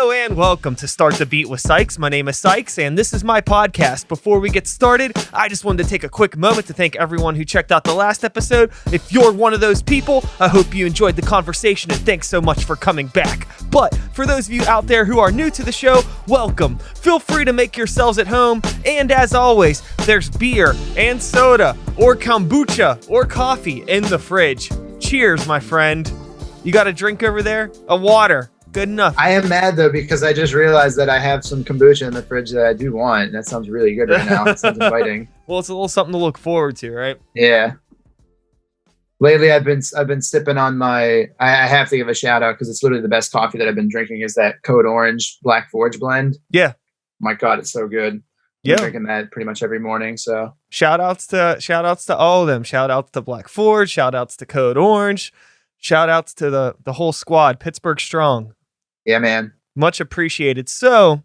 Hello and welcome to Start the Beat with Sykes. My name is Sykes and this is my podcast. Before we get started, I just wanted to take a quick moment to thank everyone who checked out the last episode. If you're one of those people, I hope you enjoyed the conversation and thanks so much for coming back. But for those of you out there who are new to the show, welcome. Feel free to make yourselves at home. And as always, there's beer and soda or kombucha or coffee in the fridge. Cheers, my friend. You got a drink over there? A water. Good enough. I am mad though because I just realized that I have some kombucha in the fridge that I do want. That sounds really good right now. It sounds inviting. Well, it's a little something to look forward to, right? Yeah. Lately, I've been sipping on my. I have to give a shout out because it's literally the best coffee that I've been drinking. Is that Code Orange Black Forge blend? Yeah. My God, it's so good. Yeah. I'm drinking that pretty much every morning. So shout outs to all of them. Shout outs to Black Forge. Shout outs to Code Orange. Shout outs to the whole squad. Pittsburgh strong. Yeah, man. Much appreciated. So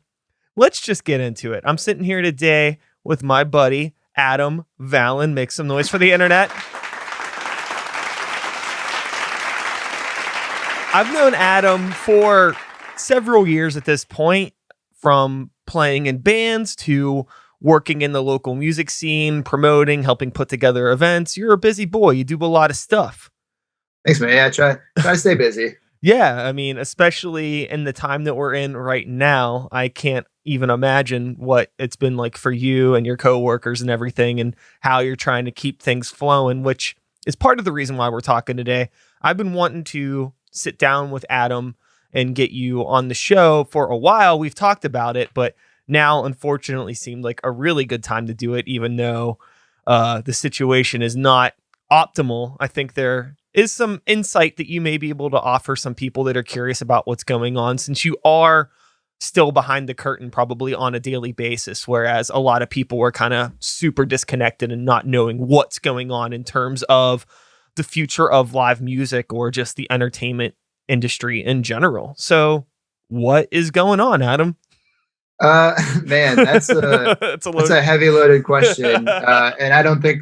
let's just get into it. I'm sitting here today with my buddy, Adam Valen. Make some noise for the internet. I've known Adam for several years at this point, from playing in bands to working in the local music scene, promoting, helping put together events. You're a busy boy. You do a lot of stuff. Thanks, man. Yeah, try to stay busy. Yeah, I mean, especially in the time that we're in right now, I can't even imagine what it's been like for you and your coworkers and everything and how you're trying to keep things flowing, which is part of the reason why we're talking today. I've been wanting to sit down with Adam and get you on the show for a while. We've talked about it, but now unfortunately seemed like a really good time to do it, even though the situation is not optimal. I think there is some insight that you may be able to offer some people that are curious about what's going on, since you are still behind the curtain probably on a daily basis, whereas a lot of people were kind of super disconnected and not knowing what's going on in terms of the future of live music or just the entertainment industry in general. So what is going on, Adam? Man, that's a heavy loaded question. And I don't think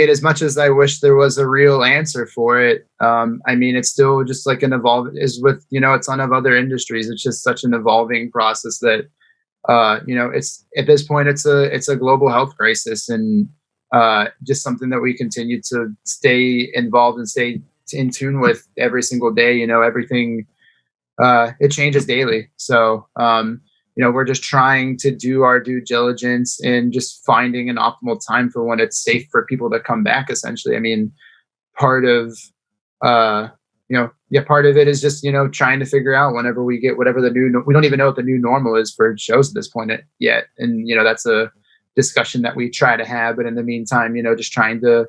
as much as I wish there was a real answer for it, it's still just like an is with, a ton of other industries. It's just such an evolving process that, it's at this point, it's a global health crisis and just something that we continue to stay involved and stay in tune with every single day. Everything, it changes daily. So, we're just trying to do our due diligence and just finding an optimal time for when it's safe for people to come back, essentially. I mean, part of it is just, trying to figure out whenever we get whatever we don't even know what the new normal is for shows at this point yet. And, that's a discussion that we try to have. But in the meantime, just trying to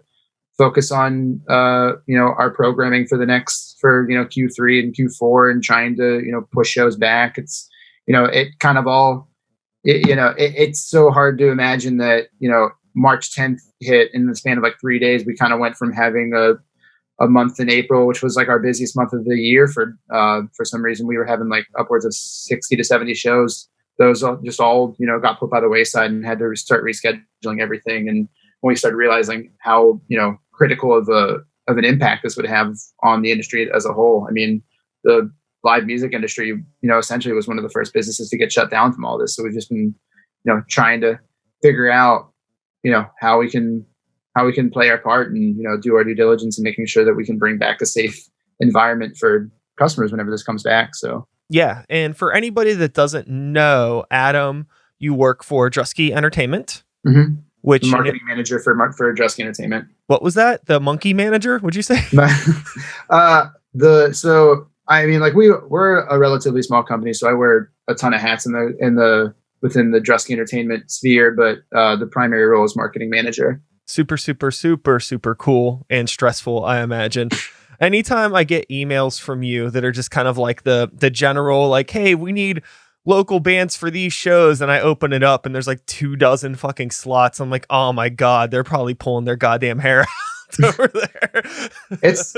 focus on, our programming for Q3 and Q4 and trying to, push shows back. It's, it kind of it's so hard to imagine that, March 10th hit in the span of like 3 days. We kind of went from having a month in April, which was like our busiest month of the year for some reason. We were having like upwards of 60 to 70 shows. Those just all, got put by the wayside and had to start rescheduling everything. And when we started realizing how, critical of an impact this would have on the industry as a whole. I mean, the live music industry, essentially was one of the first businesses to get shut down from all this. So we've just been, trying to figure out, how we can play our part and, do our due diligence and making sure that we can bring back a safe environment for customers whenever this comes back. So, yeah. And for anybody that doesn't know, Adam, you work for Drusky Entertainment, which the marketing manager for Drusky Entertainment. What was that? The monkey manager? Would you say? We're a relatively small company, so I wear a ton of hats within the Drusky Entertainment sphere, but the primary role is marketing manager. Super, super, super, super cool and stressful, I imagine. Anytime I get emails from you that are just kind of like the general, like, hey, we need local bands for these shows, and I open it up and there's like 24 fucking slots. I'm like, oh my God, they're probably pulling their goddamn hair out over there. It's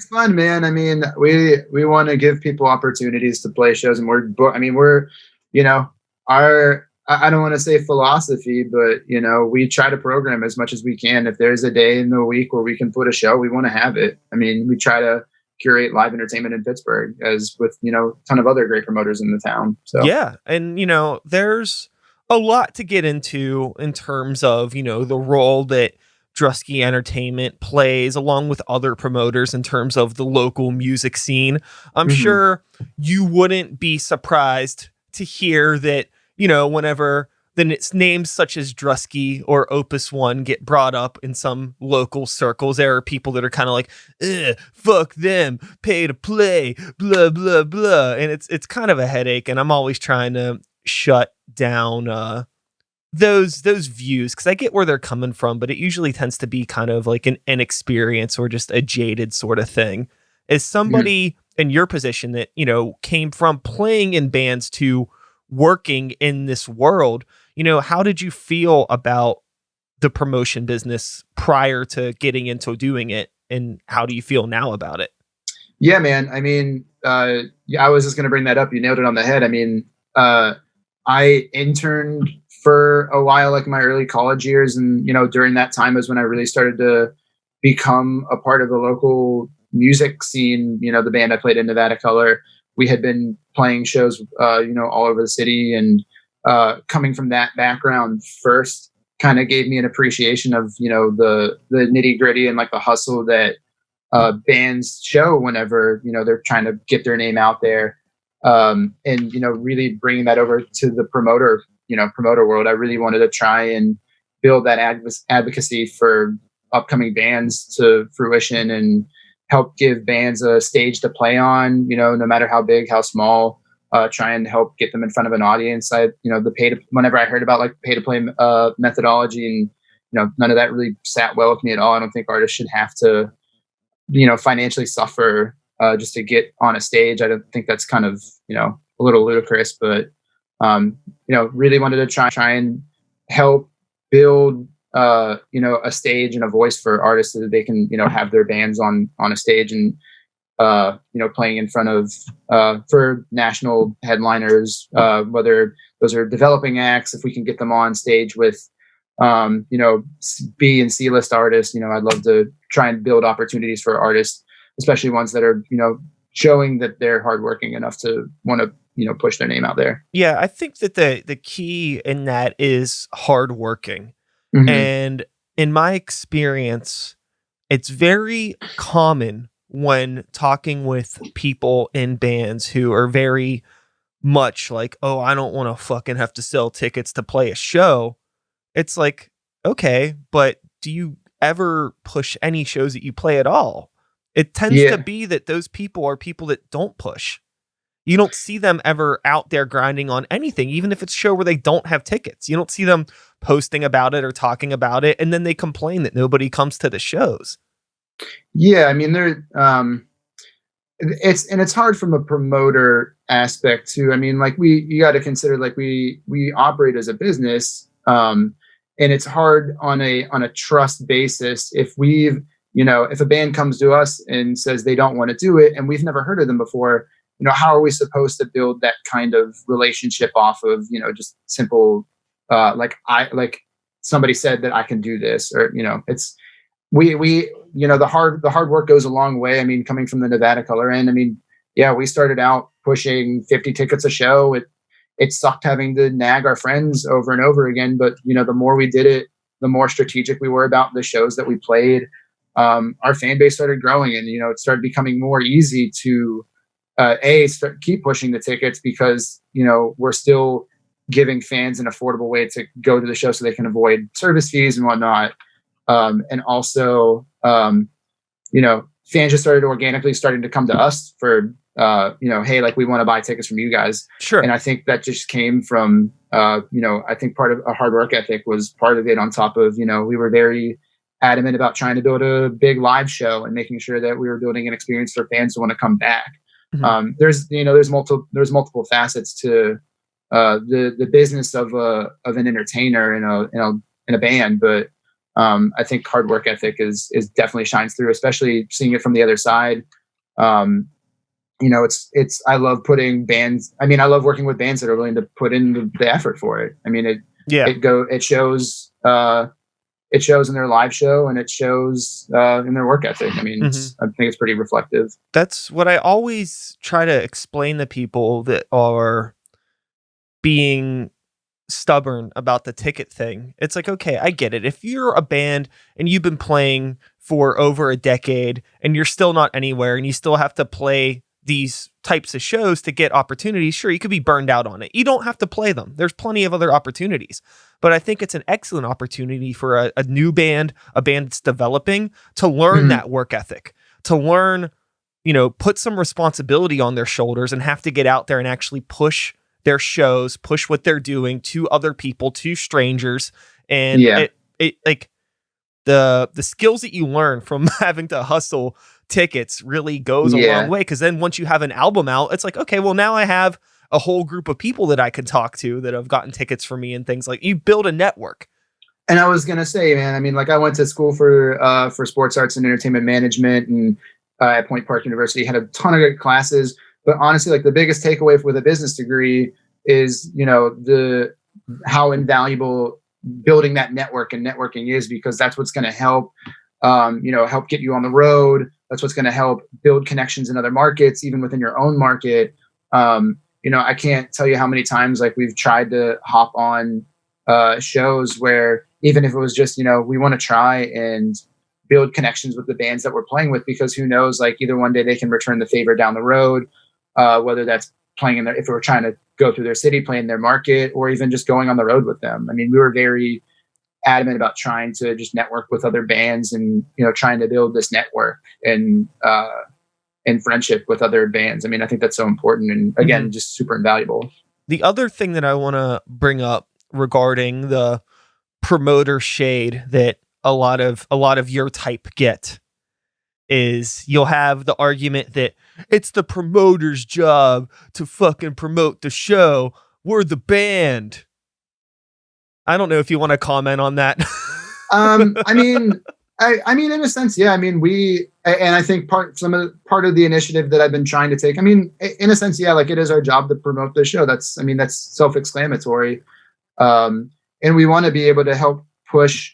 fun, man. I mean, we want to give people opportunities to play shows, and I don't want to say philosophy, but we try to program as much as we can. If there's a day in the week where we can put a show, we want to have it. I mean, we try to curate live entertainment in Pittsburgh, as with, a ton of other great promoters in the town. So Yeah. And, there's a lot to get into in terms of, the role that Drusky Entertainment plays along with other promoters in terms of the local music scene. I'm mhm. sure you wouldn't be surprised to hear that, whenever names such as Drusky or Opus One get brought up in some local circles, there are people that are kind of like, fuck them, pay to play, blah blah blah, and it's kind of a headache. And I'm always trying to shut down those views because I get where they're coming from, but it usually tends to be kind of like an inexperience or just a jaded sort of thing. As Mhm. somebody in your position that came from playing in bands to working in this world, how did you feel about the promotion business prior to getting into doing it, and how do you feel now about it? Yeah, man. I mean, yeah, I was just going to bring that up. You nailed it on the head. I mean, uh, I interned for a while, like in my early college years, and during that time is when I really started to become a part of the local music scene. The band I played in, Nevada Color, we had been playing shows, all over the city, and coming from that background first kind of gave me an appreciation of the nitty gritty and like the hustle that bands show whenever they're trying to get their name out there, and really bringing that over to the promoter world. I really wanted to try and build that advocacy for upcoming bands to fruition, and help give bands a stage to play on, no matter how big, how small. Try and help get them in front of an audience. Whenever I heard about like pay to play methodology, and none of that really sat well with me at all. I don't think artists should have to financially suffer just to get on a stage. I don't think that's kind of, a little ludicrous, but, really wanted to try and help build, a stage and a voice for artists so that they can, have their bands on a stage, and, playing in front of, for national headliners, whether those are developing acts, if we can get them on stage with, B and C list artists. I'd love to try and build opportunities for artists, especially ones that are, showing that they're hardworking enough to want to, push their name out there. Yeah, I think that the key in that is hardworking. Hmm. And in my experience, it's very common when talking with people in bands who are very much like, oh, I don't want to fucking have to sell tickets to play a show. It's like, okay, but do you ever push any shows that you play at all? It tends to Yeah. be that those people are people that don't push. You don't see them ever out there grinding on anything, even if it's a show where they don't have tickets. You don't see them posting about it or talking about it, and then they complain that nobody comes to the shows. Yeah. I mean, it's hard from a promoter aspect too. I mean, like you got to consider, like we operate as a business, and it's hard on a trust basis. If a band comes to us and says they don't want to do it, and we've never heard of them before, how are we supposed to build that kind of relationship off of, just simple, like somebody said that I can do this, or, it's, we the hard work goes a long way. I mean, coming from the Nevada Color end, I mean, yeah, we started out pushing 50 tickets a show. It sucked having to nag our friends over and over again, but the more we did it, the more strategic we were about the shows that we played. Our fan base started growing, and it started becoming more easy to keep pushing the tickets, because we're still giving fans an affordable way to go to the show so they can avoid service fees and whatnot. And also, fans just started organically starting to come to us for, hey, like, we want to buy tickets from you guys. Sure. And I think that just came from, I think part of a hard work ethic was part of it, on top of, we were very adamant about trying to build a big live show and making sure that we were building an experience for fans to want to come back. Mhm. There's multiple facets to the business of an entertainer in a band, but I think hard work ethic is definitely shines through, especially seeing it from the other side. It's I love putting bands. I mean, I love working with bands that are willing to put in the effort for it. I mean, Yeah. it shows. it shows in their live show and it shows in their work ethic. I mean, I think it's pretty reflective. That's what I always try to explain to people that are being stubborn about the ticket thing. It's like, okay, I get it. If you're a band and you've been playing for over a decade and you're still not anywhere and you still have to play these types of shows to get opportunities, sure, you could be burned out on it. You don't have to play them. There's plenty of other opportunities. But I think it's an excellent opportunity for a new band, a band that's developing, to learn that work ethic, to learn, put some responsibility on their shoulders and have to get out there and actually push their shows, push what they're doing to other people, to strangers. And it like the skills that you learn from having to hustle tickets really goes a long way. Cause then once you have an album out, it's like, okay, well now I have a whole group of people that I can talk to that have gotten tickets for me and things. Like, you build a network. And I was going to say, man, I mean, like, I went to school for sports arts and entertainment management, and at Point Park University had a ton of good classes. But honestly, like, the biggest takeaway with a business degree is, how invaluable building that network and networking is, because that's what's going to help, help get you on the road. That's what's going to help build connections in other markets, even within your own market. I can't tell you how many times, like, we've tried to hop on shows where, even if it was just, we want to try and build connections with the bands that we're playing with, because who knows, like, either one day they can return the favor down the road, whether that's playing if we're trying to go through their city, play in their market, or even just going on the road with them. I mean, we were very adamant about trying to just network with other bands and, trying to build this network and friendship with other bands. I mean, I think that's so important, and again, just super invaluable. The other thing that I want to bring up regarding the promoter shade that a lot of your type get is, you'll have the argument that it's the promoter's job to fucking promote the show. We're the band. I don't know if you want to comment on that. I mean, in a sense, yeah. I mean, I think part of the initiative that I've been trying to take, I mean, in a sense, yeah, like, it is our job to promote the show. That's self-explanatory. And we want to be able to help push,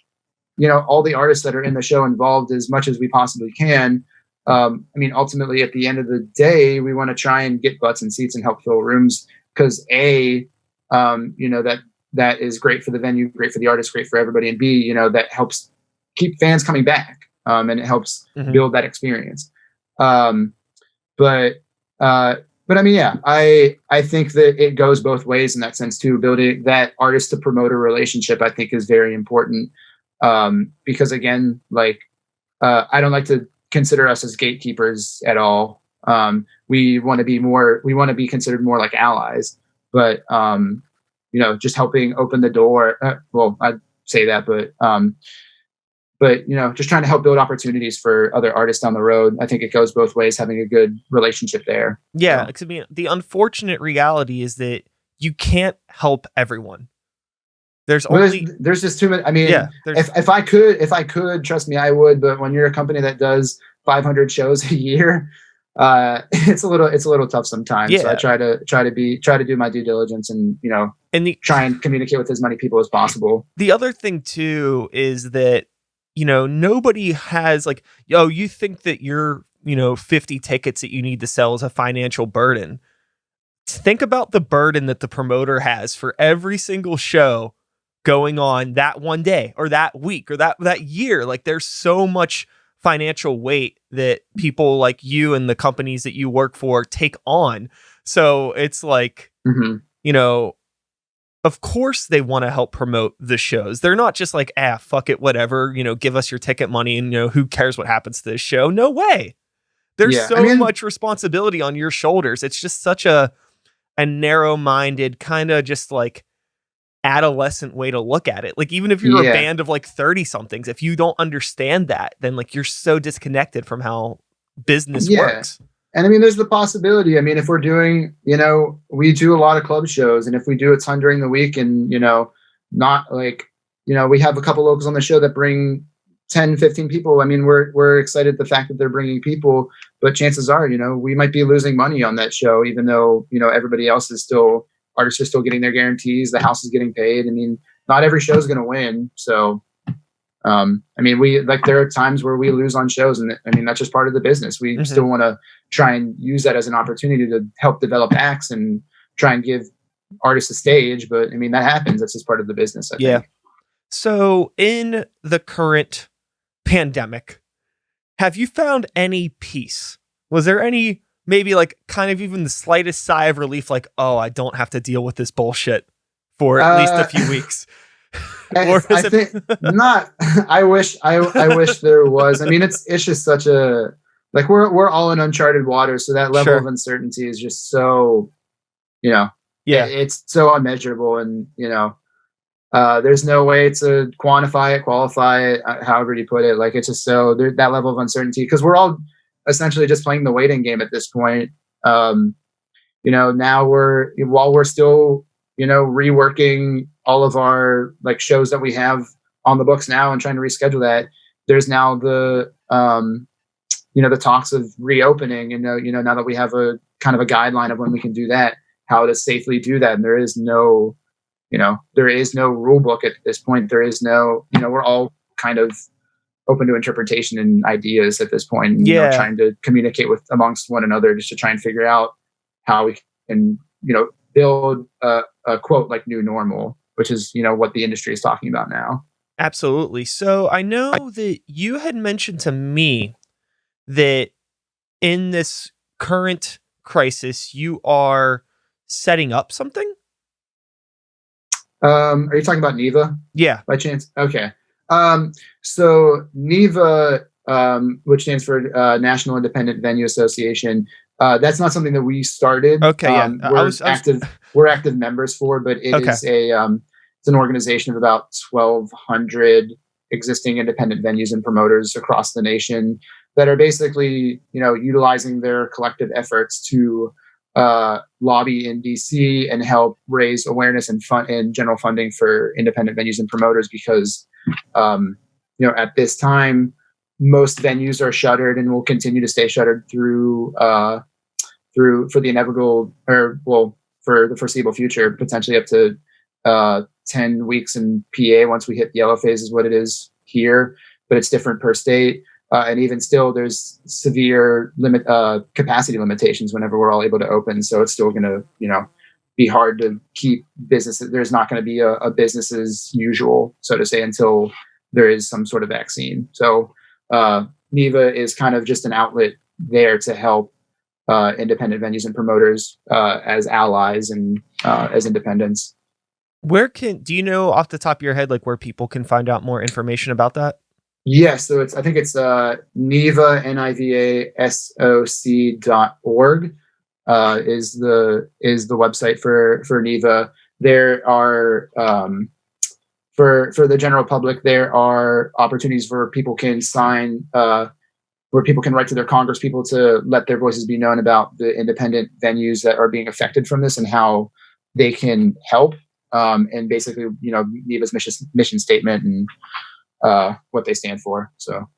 all the artists that are in the show involved as much as we possibly can. I mean, ultimately, at the end of the day, we want to try and get butts and seats and help fill rooms, because that is great for the venue, great for the artist, great for everybody. And B, that helps keep fans coming back. And it helps build that experience. But I mean, yeah, I think that it goes both ways in that sense too. Building that artist to promoter relationship, I think, is very important. Because again, like, I don't like to consider us as gatekeepers at all. We want to be considered more like allies, but, just helping open the door. Well, I'd say that, but just trying to help build opportunities for other artists down the road. I think it goes both ways, having a good relationship there. Yeah. So. I mean, the unfortunate reality is that you can't help everyone. There's just too many. I mean, if I could, trust me, I would. But when you're a company that does 500 shows a year, it's a little tough sometimes. Yeah. So I try to do my due diligence and, try and communicate with as many people as possible. The other thing too is that, nobody has, like, you think that your, 50 tickets that you need to sell is a financial burden. Think about the burden that the promoter has for every single show going on that one day or that week or that year. Like, there's so much financial weight that people like you and the companies that you work for take on. So it's like, of course they want to help promote the shows. They're not just like, fuck it, whatever, give us your ticket money and, who cares what happens to this show? No way. There's much responsibility on your shoulders. It's just such a narrow-minded kind of just like adolescent way to look at it. Like, even if you're a band of like 30 somethings, if you don't understand that, then like you're so disconnected from how business works. And I mean, there's the possibility. I mean, if we're doing, we do a lot of club shows, and if we do a ton during the week and, not like, we have a couple locals on the show that bring 10, 15 people. I mean, we're excited the fact that they're bringing people, but chances are, we might be losing money on that show, even though, everybody else artists are still getting their guarantees. The house is getting paid. I mean, not every show is going to win. So, I mean, we like there are times where we lose on shows, and I mean that's just part of the business. We still want to try and use that as an opportunity to help develop acts and try and give artists a stage. But I mean that happens. That's just part of the business, I think. So in the current pandemic, have you found any peace? Was there any maybe like kind of even the slightest sigh of relief, like, oh, I don't have to deal with this bullshit for at least a few weeks? Or I think not. I wish there was. I mean, it's just such a like we're all in uncharted waters, so that level of uncertainty is just so, it's so unmeasurable, and there's no way to quantify it, qualify it, however you put it. Like it's just so that level of uncertainty because we're all essentially just playing the waiting game at this point. Now while we're still reworking all of our like shows that we have on the books now and trying to reschedule that, there's now the the talks of reopening, and now that we have a kind of a guideline of when we can do that, how to safely do that. And there is no rule book at this point. There is no, we're all kind of open to interpretation and ideas at this point, and, trying to communicate with amongst one another just to try and figure out how we can, build a quote like new normal, which is, what the industry is talking about now. Absolutely. So I know that you had mentioned to me that in this current crisis, you are setting up something. Are you talking about NIVA? Yeah. By chance? Okay. So NIVA, which stands for National Independent Venue Association, that's not something that we started. Okay. We're active members for, but it is it's an organization of about 1,200 existing independent venues and promoters across the nation that are basically, utilizing their collective efforts to lobby in DC and help raise awareness and general funding for independent venues and promoters because, at this time, most venues are shuttered and will continue to stay shuttered for the inevitable for the foreseeable future, potentially up to 10 weeks in PA once we hit yellow phase is what it is here, but it's different per state. And even still, there's severe capacity limitations whenever we're all able to open. So it's still going to, be hard to keep business. There's not going to be a business as usual, so to say, until there is some sort of vaccine. So NEVA is kind of just an outlet there to help independent venues and promoters as allies and as independents. Do you know off the top of your head, like where people can find out more information about that? Yes, so I think it's NIVA, NIVASOC.org is the website for NIVA. There are for the general public, there are opportunities where people can sign, where people can write to their Congress people to let their voices be known about the independent venues that are being affected from this and how they can help. And basically, NIVA's mission statement and what they stand for. So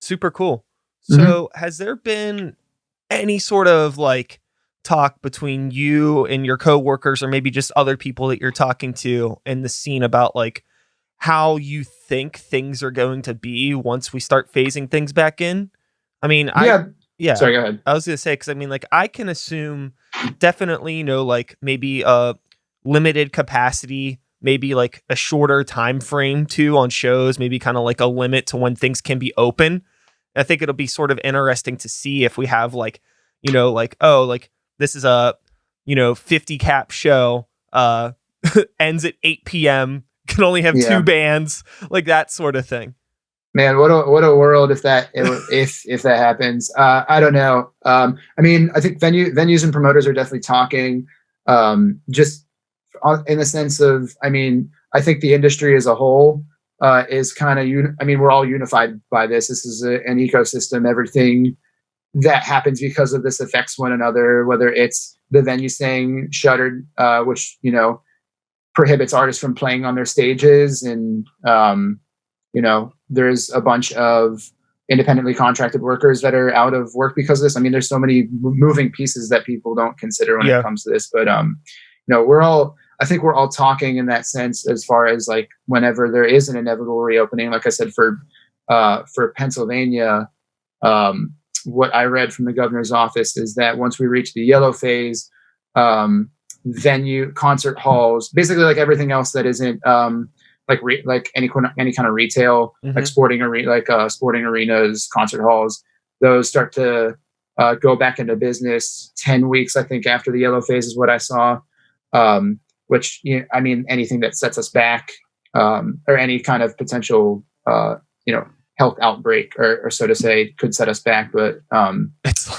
super cool. So has there been any sort of like talk between you and your coworkers or maybe just other people that you're talking to in the scene about like how you think things are going to be once we start phasing things back in? I mean, yeah. Sorry, go ahead. I was going to say, cause I mean, like I can assume definitely, like maybe a limited capacity, maybe like a shorter time frame too on shows, maybe kind of like a limit to when things can be open. I think it'll be sort of interesting to see if we have like, like, oh, like this is a, 50 cap show, ends at 8 p.m. can only have two bands, like that sort of thing. Man, what a world if that happens. I don't know. I mean, I think venues and promoters are definitely talking, just in the sense of, I mean, I think the industry as a whole is kind of, we're all unified by this. This is an ecosystem. Everything that happens because of this affects one another, whether it's the venue staying shuttered, which, prohibits artists from playing on their stages. And, there's a bunch of independently contracted workers that are out of work because of this. I mean, there's so many moving pieces that people don't consider when it comes to this, but, we're all, I think we're all talking in that sense as far as like whenever there is an inevitable reopening. Like I said, for Pennsylvania, what I read from the governor's office is that once we reach the yellow phase, venue, concert halls, basically like everything else that isn't like any kind of retail, like sporting arenas, concert halls, those start to go back into business 10 weeks, I think, after the yellow phase is what I saw. Which, I mean, anything that sets us back, or any kind of potential, health outbreak or so to say, could set us back. But it's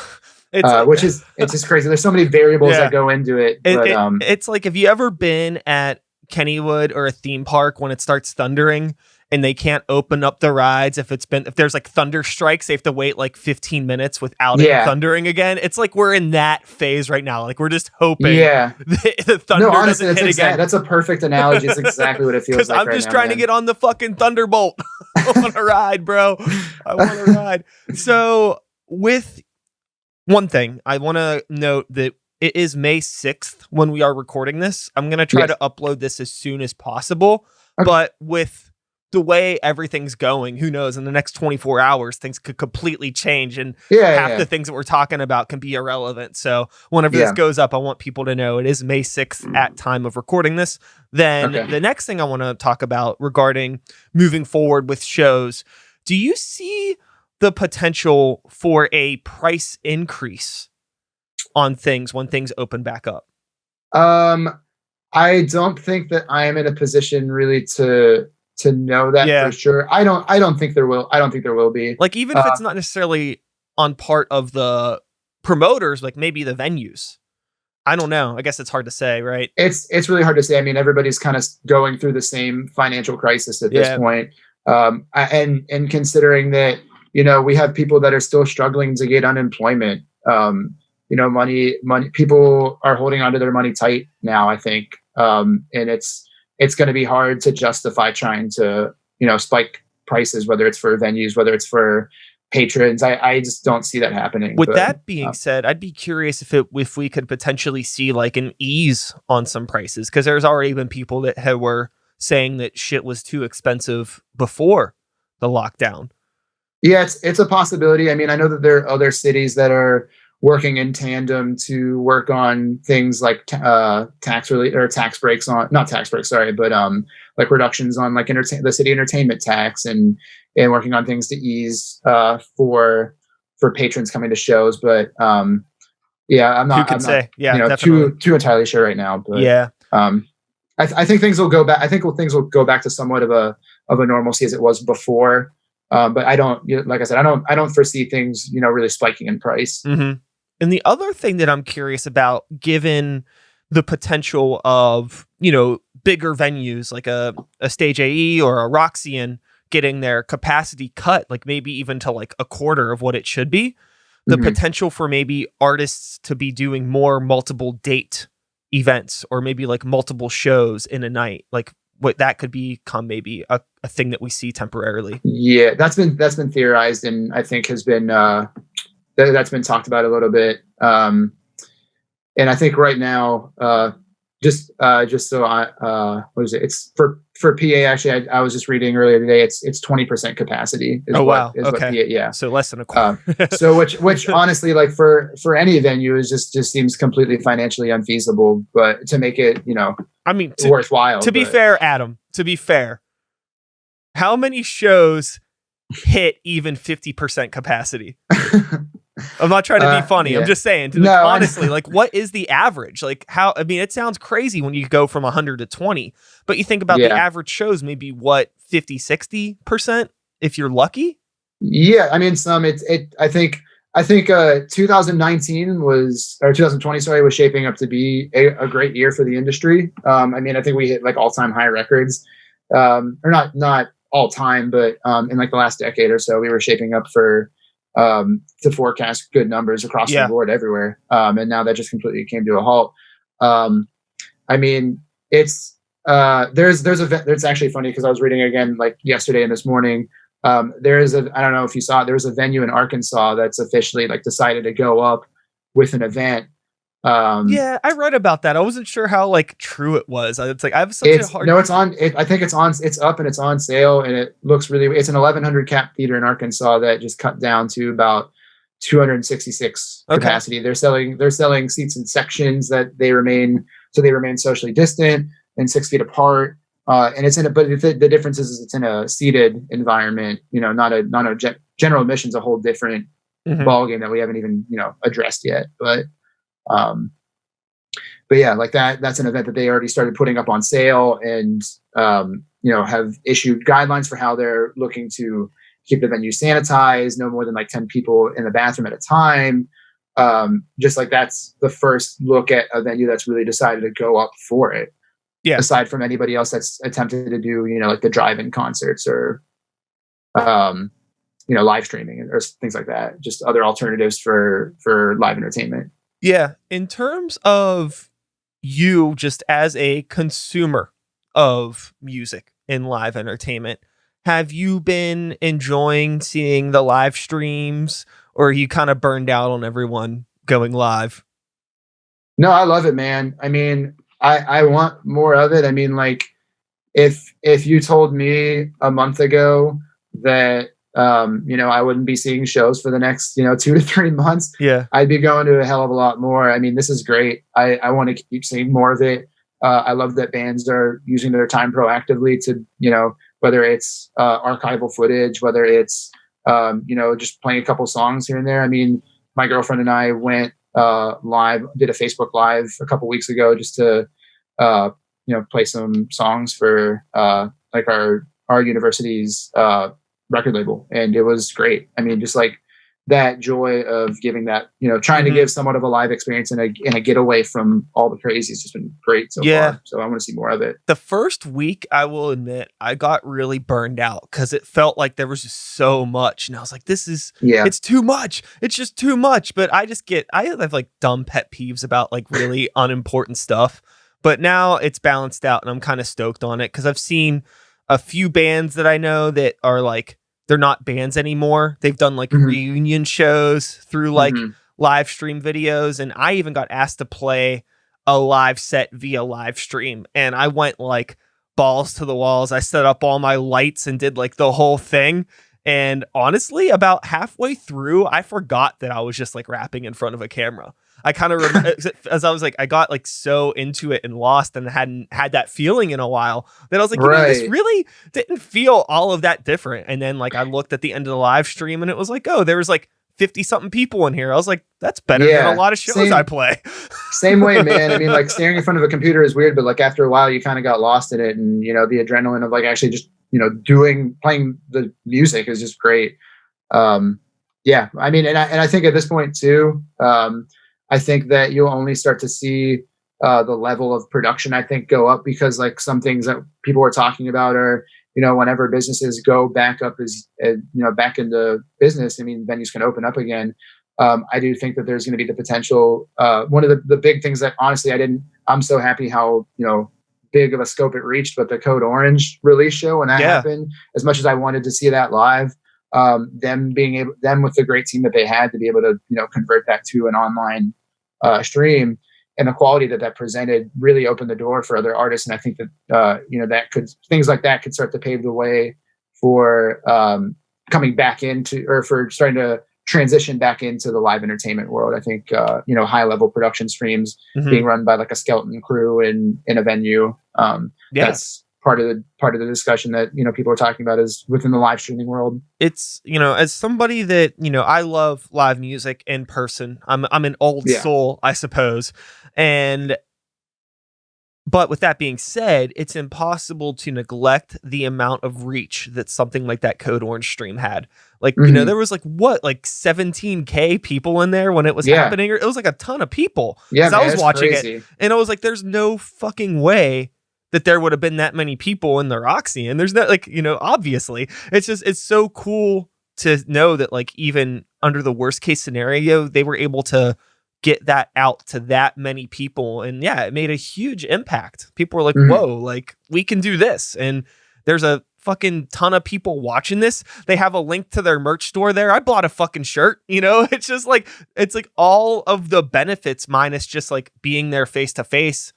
just crazy. There's so many variables that go into it. It's like, have you ever been at Kennywood or a theme park when it starts thundering and they can't open up the rides if there's like thunder strikes, they have to wait like 15 minutes without it thundering again? It's like we're in that phase right now. Like we're just hoping the thunder doesn't hit again. That's a perfect analogy. It's exactly what it feels like. I'm just trying to get on the fucking Thunderbolt. I want to ride, bro. I want to ride. So with one thing, I want to note that it is May 6th when we are recording this. I'm going to try to upload this as soon as possible. Okay. But with the way everything's going, who knows, in the next 24 hours, things could completely change. And half the things that we're talking about can be irrelevant. So whenever this goes up, I want people to know it is May 6th at time of recording this. Then the next thing I want to talk about regarding moving forward with shows, do you see the potential for a price increase on things when things open back up? I don't think that I am in a position really to know that for sure. I don't think there will. I don't think there will be. Like, even if it's not necessarily on part of the promoters, like maybe the venues. I don't know. I guess it's hard to say, right? It's really hard to say. I mean, everybody's kind of going through the same financial crisis at this point. And considering that, we have people that are still struggling to get unemployment. Money. People are holding onto their money tight now, I think. And it's going to be hard to justify trying to, spike prices, whether it's for venues, whether it's for patrons. I just don't see that happening. With that being said, I'd be curious if we could potentially see like an ease on some prices, because there's already been people that were saying that shit was too expensive before the lockdown. Yeah, it's a possibility. I mean, I know that there are other cities that are working in tandem to work on things like tax breaks on, not tax breaks, sorry, but like reductions on like the city entertainment tax, and working on things to ease for patrons coming to shows. But I'm not too entirely sure right now. But I think things will go back. I think things will go back to somewhat of a normalcy as it was before. But I don't, like I said, I don't foresee things, really spiking in price. Mm-hmm. And the other thing that I'm curious about, given the potential of, bigger venues like a Stage AE or a Roxy getting their capacity cut, like maybe even to like a quarter of what it should be, the potential for maybe artists to be doing more multiple date events, or maybe like multiple shows in a night, like what that could become maybe a thing that we see temporarily. Yeah, that's been theorized, and I think has been that's been talked about a little bit. And I think right now, just so what is it? It's for PA. Actually, I was just reading earlier today. It's 20% capacity. Wow. What PA, yeah. So less than a quarter. So which honestly, like for any venue, is just seems completely financially unfeasible. But to make it, I mean, worthwhile. To be fair, Adam. To be fair, how many shows hit even 50% capacity? I'm not trying to be funny. Yeah. I'm just saying, honestly, like, what is the average? Like, it sounds crazy when you go from 100 to 20, but you think about the average shows, maybe 50, 60% if you're lucky. Yeah. I mean, I think 2019 or 2020, sorry, was shaping up to be a great year for the industry. I mean, I think we hit like all-time high records, or not all time, but in like the last decade or so, we were shaping up for to forecast good numbers across the board everywhere. And now that just completely came to a halt. I mean, it's actually funny because I was reading again like yesterday and this morning. I don't know if you saw it, there was a venue in Arkansas that's officially like decided to go up with an event. Yeah, I read about that. I wasn't sure how like true it was. It's like I have such a It's hard. no, it's on. I think it's on. It's up and it's on sale, and it looks really. It's an 1,100 cap theater in Arkansas that just cut down to about 266 Okay. capacity. They're selling seats in sections that they remain socially distant and 6 feet apart. And it's in a, but the difference is it's in a seated environment. Not a general admission's a whole different Mhm. ball game that we haven't even addressed yet. Um, but yeah, like that's an event that they already started putting up on sale, and have issued guidelines for how they're looking to keep the venue sanitized, no more than like 10 people in the bathroom at a time. Just like that's the first look at a venue that's really decided to go up for it, Yeah. aside from anybody else that's attempted to do like the drive-in concerts or um, live streaming or things like that, just other alternatives for live entertainment. Yeah. In terms of you just as a consumer of music and live entertainment, have you been enjoying seeing the live streams, or are you kind of burned out on everyone going live? No, I love it, man. I mean, I want more of it. I mean, like if you told me a month ago that I wouldn't be seeing shows for the next 2 to 3 months, Yeah. I'd be going to a hell of a lot more. I mean, this is great. I want to keep seeing more of it. I love that bands are using their time proactively to whether it's archival footage, whether it's just playing a couple songs here and there. I mean, my girlfriend and I went live, did a Facebook Live a couple weeks ago just to uh, play some songs for like our university's record label, and it was great. I mean, just like that joy of giving that, trying to Mhm. give somewhat of a live experience and a getaway from all the crazy has just been great so Yeah. far. So I want to see more of it. The first week, I will admit, I got really burned out because it felt like there was just so much. And I was like, Yeah, it's too much. It's just too much. But I have like dumb pet peeves about like really unimportant stuff. But now it's balanced out and I'm kind of stoked on it because I've seen a few bands that I know that are like, they're not bands anymore. They've done like hmm reunion shows through like hmm live stream videos. And I even got asked to play a live set via live stream, and I went like balls to the walls. I set up all my lights and did like the whole thing. And honestly, about halfway through, I forgot that I was just like rapping in front of a camera. I kind of remember as I was like, I got like so into it and lost and hadn't had that feeling in a while that I was like, this right. really didn't feel all of that different. And then like I looked at the end of the live stream and it was like, oh, there was like 50 something people in here. I was like, that's better than a Yeah, lot of shows I play. same way, man. I mean, like staring in front of a computer is weird, but like after a while, you kind of got lost in it, and the adrenaline of like actually just playing the music is just great. Um, yeah, I mean, and I think at this point too, I think that you'll only start to see the level of production, I think, go up, because like some things that people were talking about are, whenever businesses go back up back into business, I mean, venues can open up again. I do think that there's going to be the potential. One of the big things that honestly I'm so happy how, big of a scope it reached, but the Code Orange release show, when that Yeah. happened, as much as I wanted to see that live, them with the great team that they had to be able to, convert that to an online stream, and the quality that presented really opened the door for other artists. And I think that, things like that could start to pave the way for coming back into, or for starting to transition back into the live entertainment world. I think, high level production streams being Mhm. run by like a skeleton crew in a venue. Yeah. That's part of the discussion that, people are talking about is within the live streaming world. It's, as somebody that, I love live music in person. I'm an old Yeah. soul, I suppose. And but with that being said, it's impossible to neglect the amount of reach that something like that Code Orange stream had. Like, hmm there was like what, like 17K people in there when it was Yeah. happening, or it was like a ton of people Yeah, because I man, was it's watching it crazy. and I was like, there's no fucking way that there would have been that many people in the Roxy. And there's not like, obviously it's so cool to know that like even under the worst case scenario, they were able to get that out to that many people. And yeah, it made a huge impact. People were like, hmm whoa, like we can do this. And there's a fucking ton of people watching this. They have a link to their merch store there. I bought a fucking shirt, you know? It's just like, it's like all of the benefits minus just like being there face to face.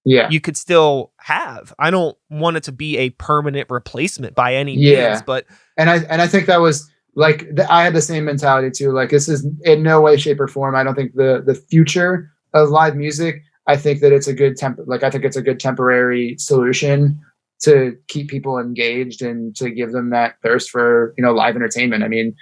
Yeah. You could still have. I don't want it to be a permanent replacement by any Yeah. means, but And I think that was like, I had the same mentality too. Like, this is in no way, shape, or form. I don't think the future of live music. I think that it's a good I think it's a good temporary solution to keep people engaged and to give them that thirst for, you know, live entertainment. I mean,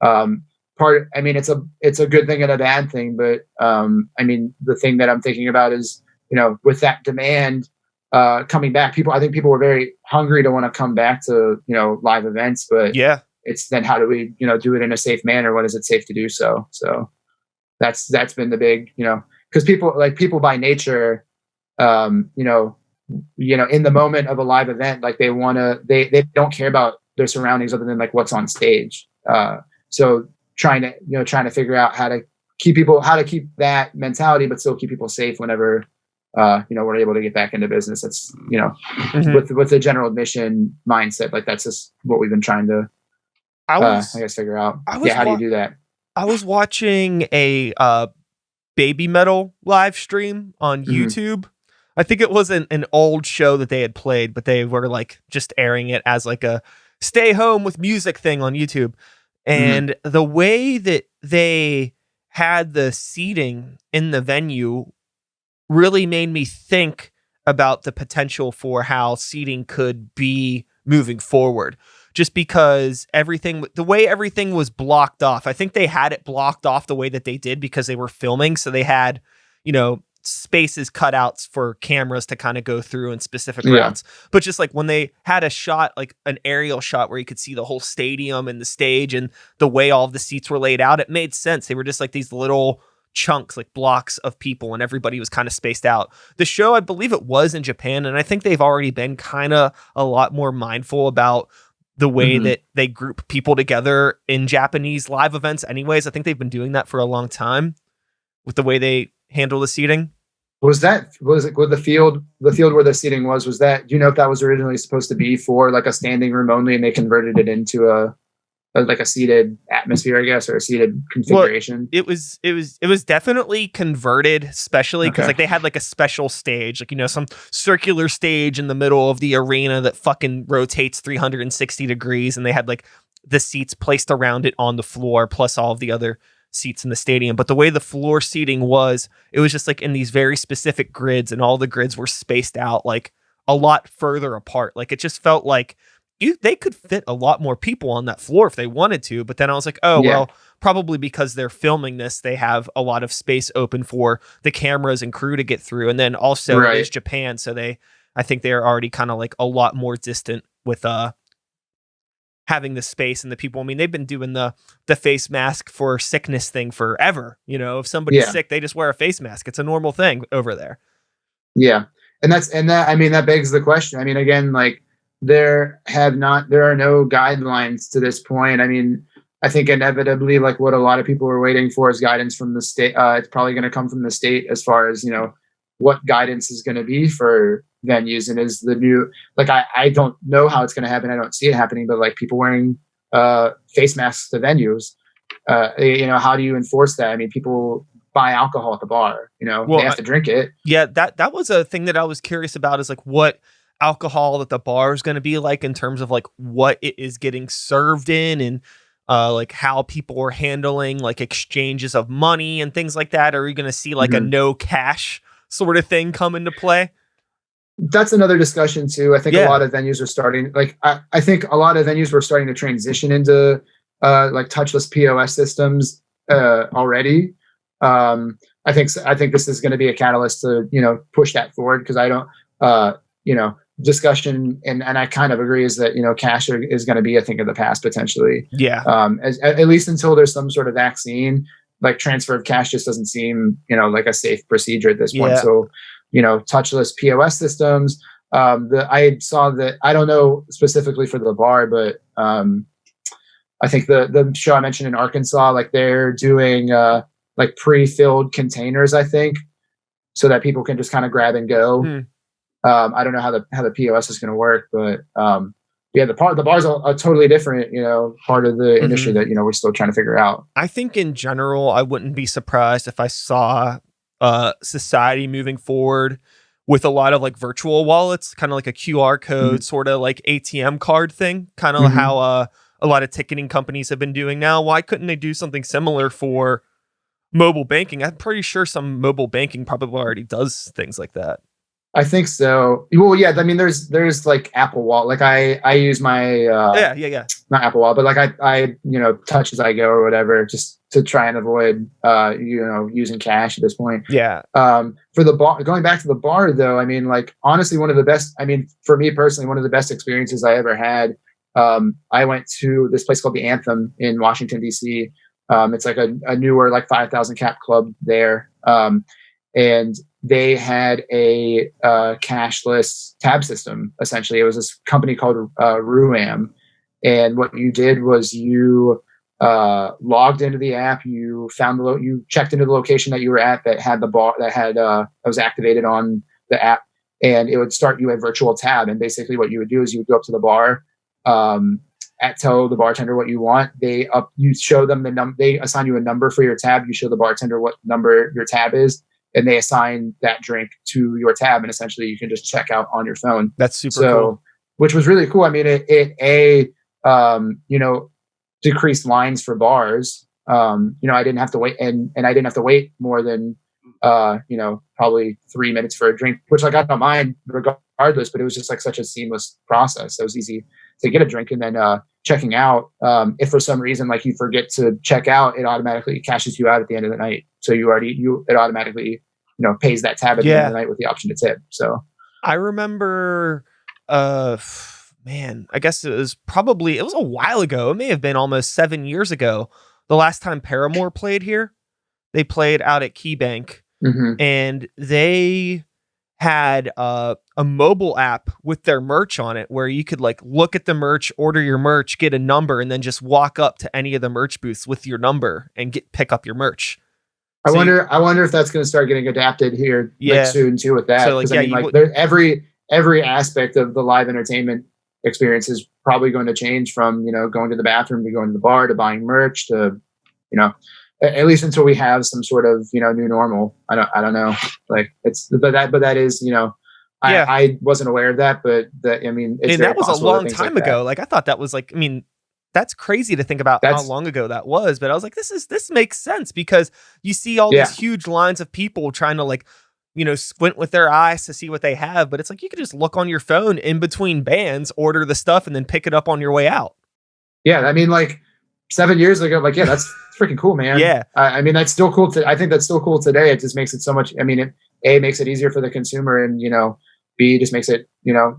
it's a good thing and a bad thing, but I mean, the thing that I'm thinking about is, you know, with that demand coming back, I think people were very hungry to want to come back to, you know, live events, but yeah, it's then how do we, you know, do it in a safe manner? When is it safe to do so? So that's been the big, you know, because people by nature, you know, in the moment of a live event, like they don't care about their surroundings other than like what's on stage. So trying to figure out how to keep that mentality, but still keep people safe whenever, you know, we're able to get back into business. That's, you know, with the general admission mindset, like that's just what we've been trying to, I guess, figure out. How do you do that? I was watching a baby metal live stream on YouTube. I think it was an old show that they had played, but they were like just airing it as like a stay home with music thing on YouTube. And the way that they had the seating in the venue really made me think about the potential for how seating could be moving forward. Just because the way everything was blocked off, I think they had it blocked off the way that they did because they were filming. So they had, you know, spaces cut out for cameras to kind of go through in specific routes. But just like when they had a shot, like an aerial shot where you could see the whole stadium and the stage and the way all of the seats were laid out, it made sense. They were just like these little chunks, like blocks of people, and everybody was kind of spaced out. The show, I believe it was in Japan, and I think they've already been kind of a lot more mindful about the way that they group people together in Japanese live events anyways. I think they've been doing that for a long time with the way they handle the seating. Was it with the field where the seating was that, do you know if that was originally supposed to be for like a standing room only and they converted it into a seated atmosphere, I guess, or a seated configuration? Well, it was definitely converted, especially because like they had like a special stage, like, you know, some circular stage in the middle of the arena that fucking rotates 360 degrees, and they had like the seats placed around it on the floor plus all of the other seats in the stadium. But the way the floor seating was, it was just like in these very specific grids, and all the grids were spaced out like a lot further apart. Like it just felt like they could fit a lot more people on that floor if they wanted to. But then I was like, well, probably because they're filming this, they have a lot of space open for the cameras and crew to get through. And then also it is Japan, so I think they're already kind of like a lot more distant with having the space and the people. I mean, they've been doing the face mask for sickness thing forever. You know, if somebody's sick, they just wear a face mask. It's a normal thing over there. Yeah. And I mean, that begs the question. I mean, again, like there are no guidelines to this point. I mean, I think inevitably, like what a lot of people are waiting for is guidance from the state. It's probably going to come from the state as far as, you know, what guidance is going to be for venues, and is the new, like, I don't know how it's going to happen. I don't see it happening, but like people wearing face masks to venues, you know, how do you enforce that? I mean, people buy alcohol at the bar, you know, they have to drink it. Yeah. That was a thing that I was curious about, is like what alcohol that the bar is going to be like in terms of like what it is getting served in, and like how people are handling like exchanges of money and things like that. Are you going to see like a no cash sort of thing come into play? That's another discussion too. I think a lot of venues are starting, like, I think a lot of venues were starting to transition into like touchless POS systems already. I think this is going to be a catalyst to, you know, push that forward, because I don't, you know, discussion and I kind of agree is that, you know, cash is going to be a thing of the past potentially. Yeah. At least until there's some sort of vaccine, like transfer of cash just doesn't seem, you know, like a safe procedure at this point. So, you know, touchless POS systems. I saw that, I don't know specifically for the bar, but I think the show I mentioned in Arkansas, like they're doing like pre-filled containers, I think, so that people can just kind of grab and go. I don't know how the POS is going to work, but yeah, the bar's a totally different, part of the industry Mhm. that, we're still trying to figure out. I think in general, I wouldn't be surprised if I saw society moving forward with a lot of like virtual wallets, kind of like a QR Hmm. code, sort of like ATM card thing, kind of Hmm. how a lot of ticketing companies have been doing now. Why couldn't they do something similar for mobile banking? I'm pretty sure some mobile banking probably already does things like that. I think so. Well, yeah, I mean, there's like Apple Wallet. Like I use my Yeah, yeah, yeah. not Apple Wallet, but like I touch as I go or whatever, just to try and avoid using cash at this point. Yeah. For the bar, going back to the bar though, I mean, like honestly, one of the best. I mean, for me personally, one of the best experiences I ever had. I went to this place called the Anthem in Washington D.C. It's like a newer like 5,000 cap club there, and they had a cashless tab system. Essentially, it was this company called Ruam, and what you did was you logged into the app. You found you checked into the location that you were at that had the bar that was activated on the app, and it would start you a virtual tab. And basically, what you would do is you would go up to the bar. Tell the bartender what you want. You show them they assign you a number for your tab. You show the bartender what number your tab is, and they assign that drink to your tab. And essentially, you can just check out on your phone. That's super cool. Which was really cool. I mean, decreased lines for bars. I didn't have to wait, and I didn't have to wait more than probably 3 minutes for a drink, which like I don't mind regardless. But it was just like such a seamless process. It was easy to get a drink, and then checking out. If for some reason like you forget to check out, it automatically cashes you out at the end of the night. So it automatically pays that tab at the end of the night with the option to tip. So I remember, man, I guess it was a while ago. It may have been almost 7 years ago. The last time Paramore played here, they played out at KeyBank, and they had a mobile app with their merch on it where you could like look at the merch, order your merch, get a number, and then just walk up to any of the merch booths with your number and pick up your merch. I wonder if that's going to start getting adapted here soon too with that. So like, every aspect of the live entertainment experience is probably going to change from, going to the bathroom to going to the bar to buying merch to, at least until we have some sort of, new normal. I don't know. Like but that is, I wasn't aware of that, but that was a long time ago. Like I thought that was like, that's crazy to think about how long ago that was. But I was like, this makes sense because you see all these huge lines of people trying to like, squint with their eyes to see what they have. But it's like, you could just look on your phone in between bands, order the stuff, and then pick it up on your way out. Yeah. I mean, like 7 years ago, like, yeah, that's freaking cool, man. Yeah. That's still cool. I think that's still cool today. It just makes it so much. It makes it easier for the consumer, and, B, just makes it,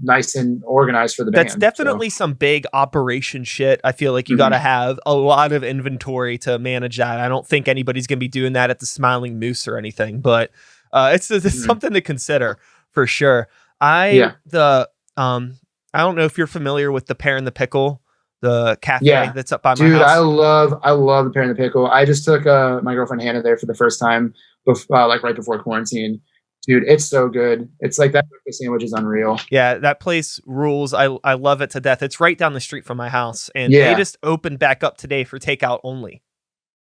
nice and organized for the band. That's definitely some big operation shit. I feel like you got to have a lot of inventory to manage that. I don't think anybody's going to be doing that at the Smiling Moose or anything, but it's something to consider for sure. I don't know if you're familiar with the Pear and the Pickle, the cafe that's up by my house. I love the Pear and the Pickle. I just took my girlfriend Hannah there for the first time, like right before quarantine. Dude, it's so good. It's like that sandwich is unreal. Yeah, that place rules. I love it to death. It's right down the street from my house, and they just opened back up today for takeout only.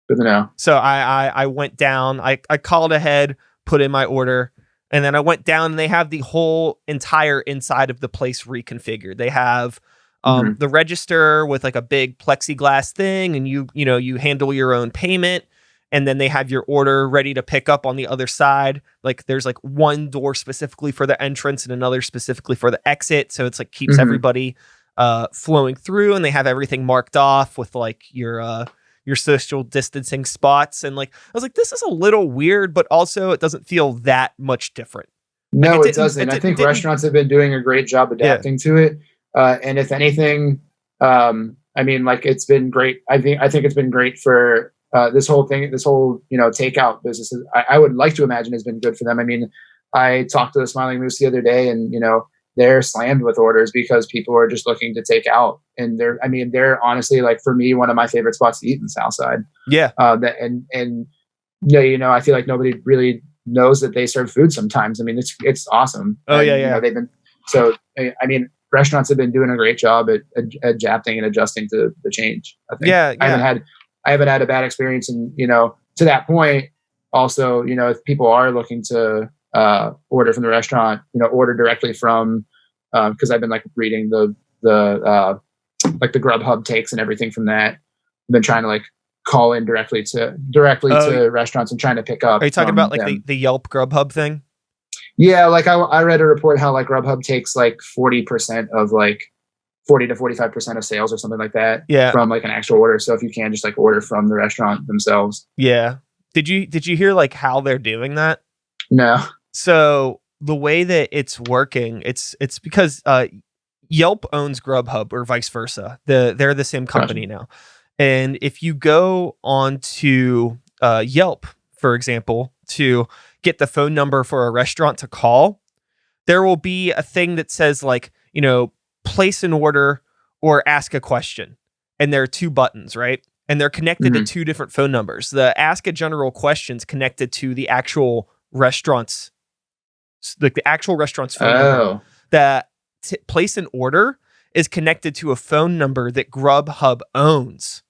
Good to know. So I went down. I called ahead, put in my order, and then I went down, and they have the whole entire inside of the place reconfigured. They have the register with like a big plexiglass thing, and you handle your own payment. And then they have your order ready to pick up on the other side. Like there's like one door specifically for the entrance and another specifically for the exit. So it's like keeps everybody flowing through, and they have everything marked off with like your social distancing spots. And like, I was like, this is a little weird, but also it doesn't feel that much different. No, it doesn't. I think restaurants have been doing a great job adapting to it. And if anything, it's been great. I think it's been great for this whole takeout business. I would like to imagine has been good for them. I mean, I talked to the Smiling Moose the other day, and they're slammed with orders because people are just looking to take out. And they're honestly, like, for me, one of my favorite spots to eat in the South Side. Yeah. I feel like nobody really knows that they serve food sometimes. I mean, it's awesome. Oh, and, yeah. They've been, so, I mean, restaurants have been doing a great job at adapting and adjusting to the change. I think. Yeah, I haven't had a bad experience, and to that point, also, if people are looking to order from the restaurant, order directly from, because I've been like reading the like the GrubHub takes and everything from that. I've been trying to like call in directly to restaurants and trying to pick up. Are you talking about like the Yelp GrubHub thing? Yeah, like I read a report how like GrubHub takes like 40% of like 40 to 45% of sales or something like that. Yeah. From like an actual order. So if you can just like order from the restaurant themselves. Yeah. Did you hear like how they're doing that? No. So the way that it's working, it's because Yelp owns GrubHub or vice versa. They're the same company now. And if you go on to Yelp, for example, to get the phone number for a restaurant to call, there will be a thing that says like, place an order or ask a question. And there are two buttons, right? And they're connected to two different phone numbers. The ask a general questions connected to the actual restaurant's, like the actual restaurant's phone number. The place an order is connected to a phone number that GrubHub owns.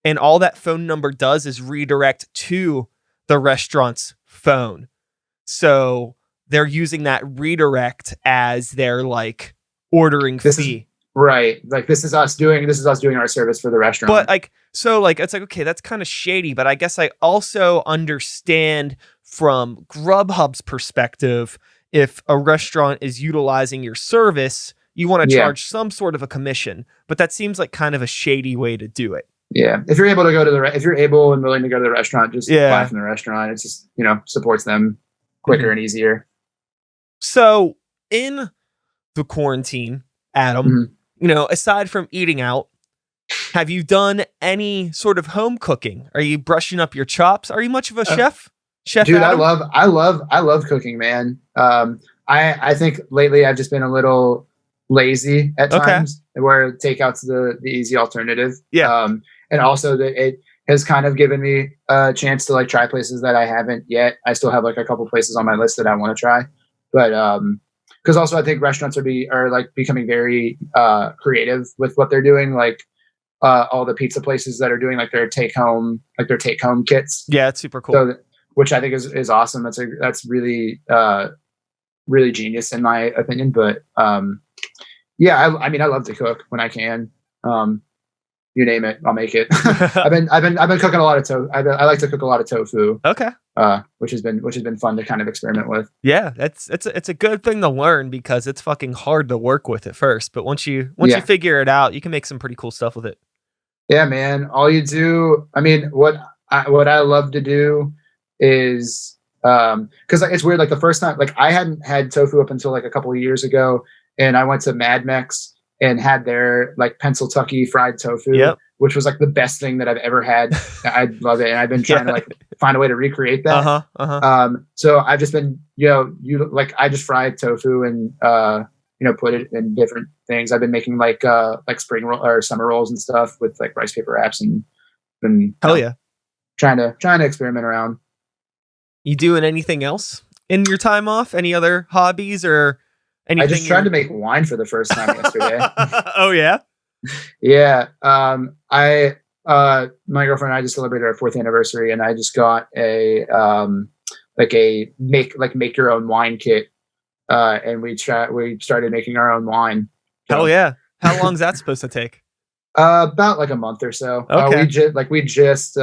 And all that phone number does is redirect to the restaurant's phone. So they're using that redirect as their like ordering fee. Right. Like this is us doing our service for the restaurant. But like, so like, it's like, okay, that's kind of shady, but I guess I also understand from GrubHub's perspective, if a restaurant is utilizing your service, you want to charge some sort of a commission, but that seems like kind of a shady way to do it. Yeah. If you're able to go to if you're able and willing to go to the restaurant, just buy from the restaurant. It's just, supports them quicker and easier. So in the quarantine, Adam, aside from eating out, have you done any sort of home cooking? Are you brushing up your chops? Are you much of a chef? Chef Dude, Adam? I love cooking, man. I think lately I've just been a little lazy at times, where takeout's the easy alternative. Yeah. And also that it has kind of given me a chance to like try places that I haven't yet. I still have like a couple places on my list that I want to try, but because also I think restaurants are like becoming very creative with what they're doing. Like all the pizza places that are doing like their take home kits. Yeah, it's super cool. So, which I think is awesome. That's really really genius in my opinion. But yeah, I mean I love to cook when I can. You name it, I'll make it. I've been cooking a lot of tofu. I like to cook a lot of tofu. Okay. Which has been fun to kind of experiment with. Yeah, it's a good thing to learn because it's fucking hard to work with at first, but once you figure it out, you can make some pretty cool stuff with it. Yeah, man. All you do, I mean, what I love to do is because it's weird. Like the first time, like I hadn't had tofu up until like a couple of years ago, and I went to Mad Mex and had their like Pennsylvania fried tofu, which was like the best thing that I've ever had. I love it. And I've been trying to like find a way to recreate that. So I've just been, I just fried tofu and, put it in different things. I've been making like spring roll or summer rolls and stuff with like rice paper wraps and trying to experiment around. You doing anything else in your time off? Any other hobbies or anything? I just tried to make wine for the first time yesterday. Oh yeah. Yeah. My girlfriend and I just celebrated our 4th anniversary, and I just got a make your own wine kit. And we started making our own wine. So, hell yeah. How long is that supposed to take? About like a month or so. Okay. We just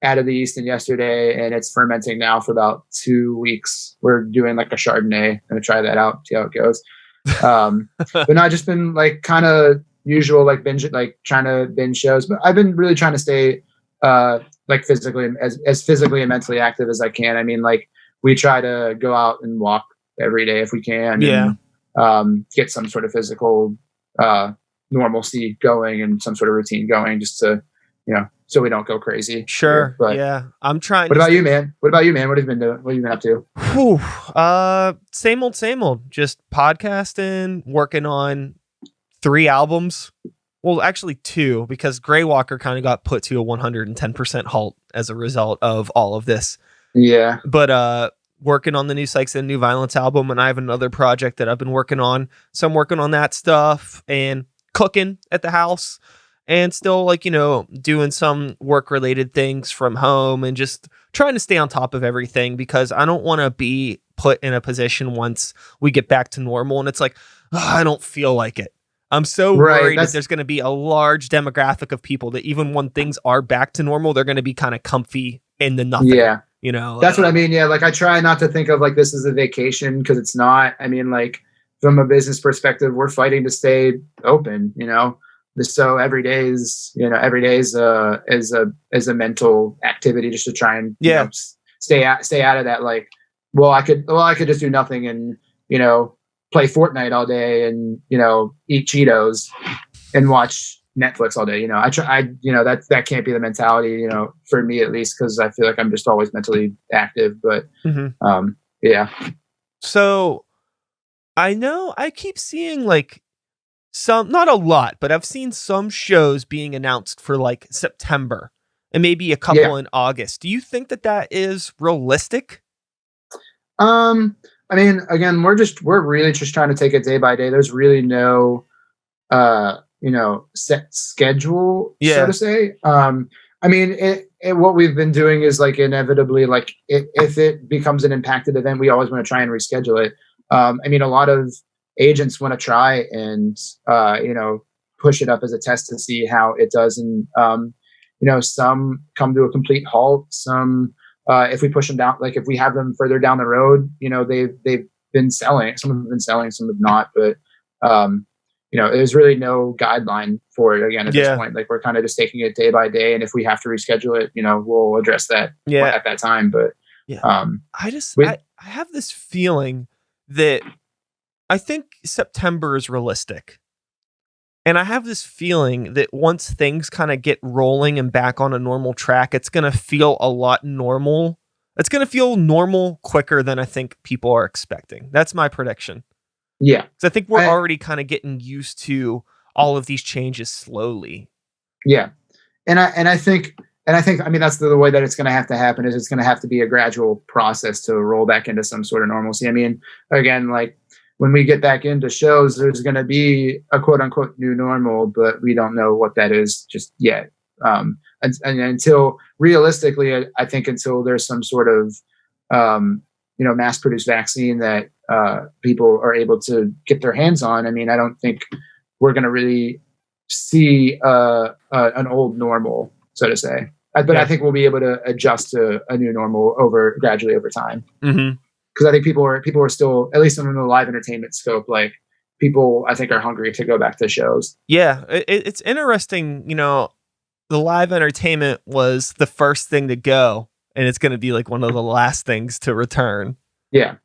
added the yeast in yesterday, and it's fermenting now for about 2 weeks. We're doing like a Chardonnay. Gonna try that out, see how it goes. But no, I've just been like kind of usual, like trying to binge shows. But I've been really trying to stay like physically as physically and mentally active as I can. I mean, like we try to go out and walk every day if we can. Yeah. And, get some sort of physical normalcy going and some sort of routine going, just to so we don't go crazy. Sure. But yeah. I'm trying. What about you, man? What have you been doing? What have you been up to? Same old. Just podcasting, working on 3 albums. Well, actually 2, because Grey Walker kind of got put to a 110% halt as a result of all of this. Yeah. But working on the new Sykes and New Violence album, and I have another project that I've been working on. So I'm working on that stuff and cooking at the house and still like, doing some work related things from home and just trying to stay on top of everything because I don't want to be put in a position once we get back to normal. And it's like, I don't feel like it. I'm so worried that there's going to be a large demographic of people that even when things are back to normal, they're going to be kind of comfy in the nothing. Yeah. That's what I mean. Yeah. Like I try not to think of like this as a vacation because it's not. I mean, like from a business perspective, we're fighting to stay open, So every day is a mental activity just to try and stay out of that. Like, I could just do nothing and, play Fortnite all day and, eat Cheetos and watch Netflix all day. That can't be the mentality, for me at least, because I feel like I'm just always mentally active. But yeah. So I know I keep seeing like some, not a lot, but I've seen some shows being announced for like September and maybe a couple in August. Do you think that is realistic? I mean, again, we're really just trying to take it day by day. There's really no, set schedule, so to say. I mean, what we've been doing is like inevitably, like if it becomes an impacted event, we always want to try and reschedule it. I mean, a lot of agents want to try and, push it up as a test to see how it does. And, some come to a complete halt. Some, if we push them down, like if we have them further down the road, they've been selling. Some have been selling, some have not. But there's really no guideline for it again at this point. Like we're kind of just taking it day by day, and if we have to reschedule it, we'll address that at that time. But I have this feeling that I think September is realistic. And I have this feeling that once things kind of get rolling and back on a normal track, it's going to feel a lot normal. It's going to feel normal quicker than I think people are expecting. That's my prediction. Yeah. So I think we're already kind of getting used to all of these changes slowly. Yeah. And I think, I mean, that's the way that it's going to have to happen is it's going to have to be a gradual process to roll back into some sort of normalcy. I mean, again, like, when we get back into shows, there's going to be a quote unquote new normal, but we don't know what that is just yet. And until realistically, I think until there's some sort of, mass produced vaccine that people are able to get their hands on. I mean, I don't think we're going to really see an old normal, so to say. But I think we'll be able to adjust to a new normal gradually over time. Mm-hmm. Because I think people are still, at least in the live entertainment scope, like people I think are hungry to go back to shows. Yeah, it's interesting. The live entertainment was the first thing to go, and it's going to be like one of the last things to return. Yeah,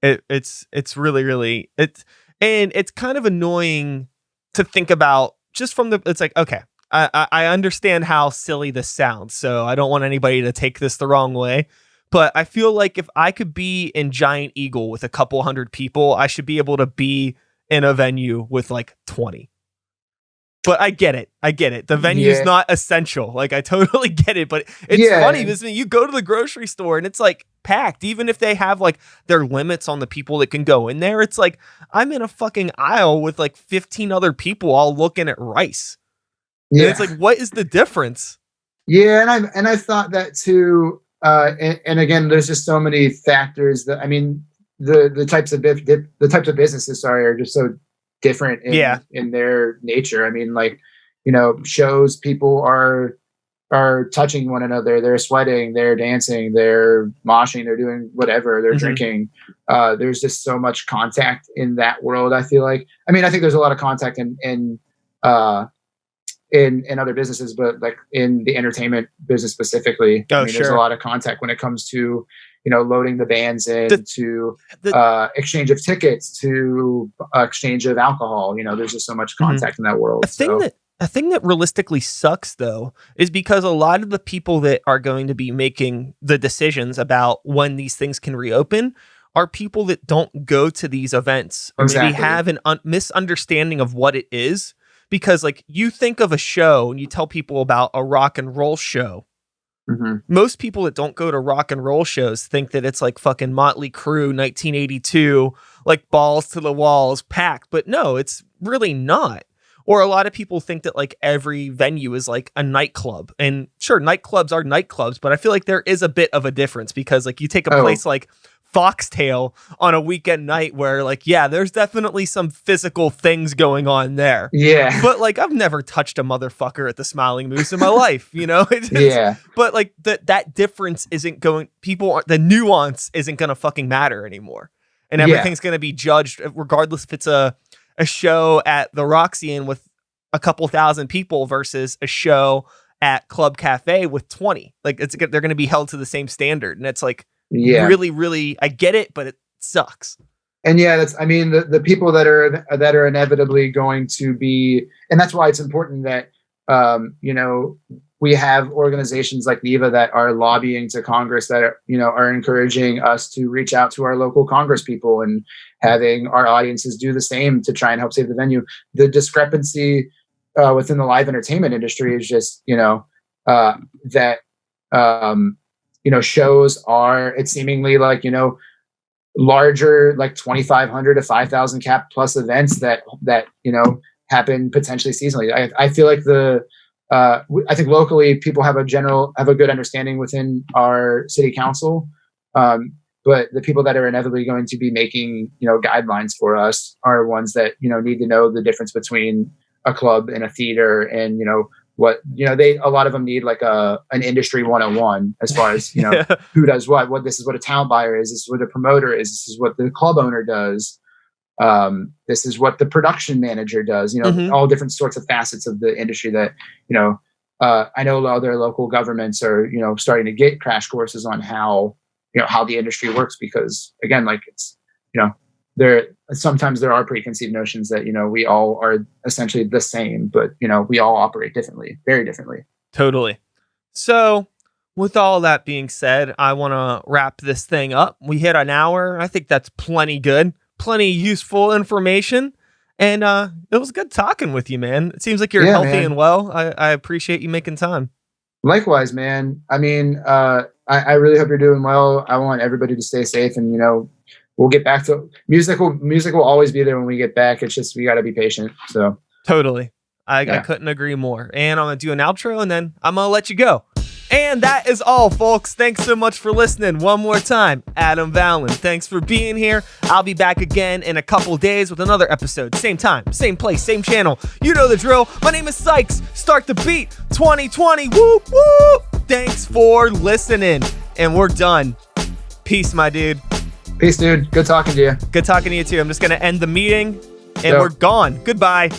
it's really really and it's kind of annoying to think about just from it's like, okay, I understand how silly this sounds, so I don't want anybody to take this the wrong way. But I feel like if I could be in Giant Eagle with a couple hundred people, I should be able to be in a venue with like 20. But I get it. The venue's not essential. Like I totally get it. But it's funny because you go to the grocery store and it's like packed. Even if they have like their limits on the people that can go in there, it's like I'm in a fucking aisle with like 15 other people all looking at rice. Yeah. And it's like, what is the difference? Yeah, and I thought that too. And again, there's just so many factors that, I mean, the types of businesses are just so different in their nature. I mean, like, shows, people are touching one another. They're sweating, they're dancing, they're moshing, they're doing whatever, they're drinking. There's just so much contact in that world. I feel like, I mean, I think there's a lot of contact in other businesses, but like in the entertainment business specifically, there's a lot of contact when it comes to, loading the bands in, to exchange of tickets, to exchange of alcohol. There's just so much contact in that world. A thing that realistically sucks though, is because a lot of the people that are going to be making the decisions about when these things can reopen are people that don't go to these events or maybe have an misunderstanding of what it is. Because like you think of a show and you tell people about a rock and roll show Most people that don't go to rock and roll shows think that it's like fucking Motley Crue 1982, like balls to the walls packed, but no, it's really not. Or a lot of people think that like every venue is like a nightclub, and sure, nightclubs are nightclubs, but I feel like there is a bit of a difference because like you take a place like Foxtail on a weekend night where like, yeah, there's definitely some physical things going on there. Yeah. But like, I've never touched a motherfucker at the Smiling Moose in my life, you know? Yeah. But like that difference isn't going, the nuance isn't going to fucking matter anymore. And everything's going to be judged regardless if it's a show at the Roxy Inn with a couple thousand people versus a show at Club Cafe with 20. Like they're going to be held to the same standard. And it's like, really, really, I get it, but it sucks. And the people that are inevitably going to be, and that's why it's important that, we have organizations like NIVA that are lobbying to Congress that are encouraging us to reach out to our local Congress people and having our audiences do the same to try and help save the venue. The discrepancy within the live entertainment industry is just, shows are, it's seemingly like, larger, like 2,500 to 5,000 cap plus events that happen potentially seasonally. I feel like I think locally people have a good understanding within our city council. But the people that are inevitably going to be making, guidelines for us are ones that, need to know the difference between a club and a theater and, a lot of them need like an industry 101 as far as, who does what this is what a town buyer is. This is what a promoter is. This is what the club owner does. This is what the production manager does, all different sorts of facets of the industry that, I know other local governments are, starting to get crash courses on how the industry works, because again, like it's, sometimes there are preconceived notions that, we all are essentially the same, but, we all operate differently, very differently. Totally. So with all that being said, I want to wrap this thing up. We hit an hour. I think that's plenty good, plenty useful information. And it was good talking with you, man. It seems like you're healthy and well. I appreciate you making time. Likewise, man. I mean, I really hope you're doing well. I want everybody to stay safe, and, we'll get back to music will always be there when we get back. It's just, we got to be patient. So totally. I couldn't agree more. And I'm going to do an outro and then I'm going to let you go. And that is all, folks. Thanks so much for listening. One more time, Adam Valen. Thanks for being here. I'll be back again in a couple days with another episode. Same time, same place, same channel. You know the drill. My name is Sykes. Start the beat. 2020. Woo, woo. Thanks for listening. And we're done. Peace, my dude. Peace, dude. Good talking to you. Good talking to you, too. I'm just going to end the meeting, and we're gone. Goodbye.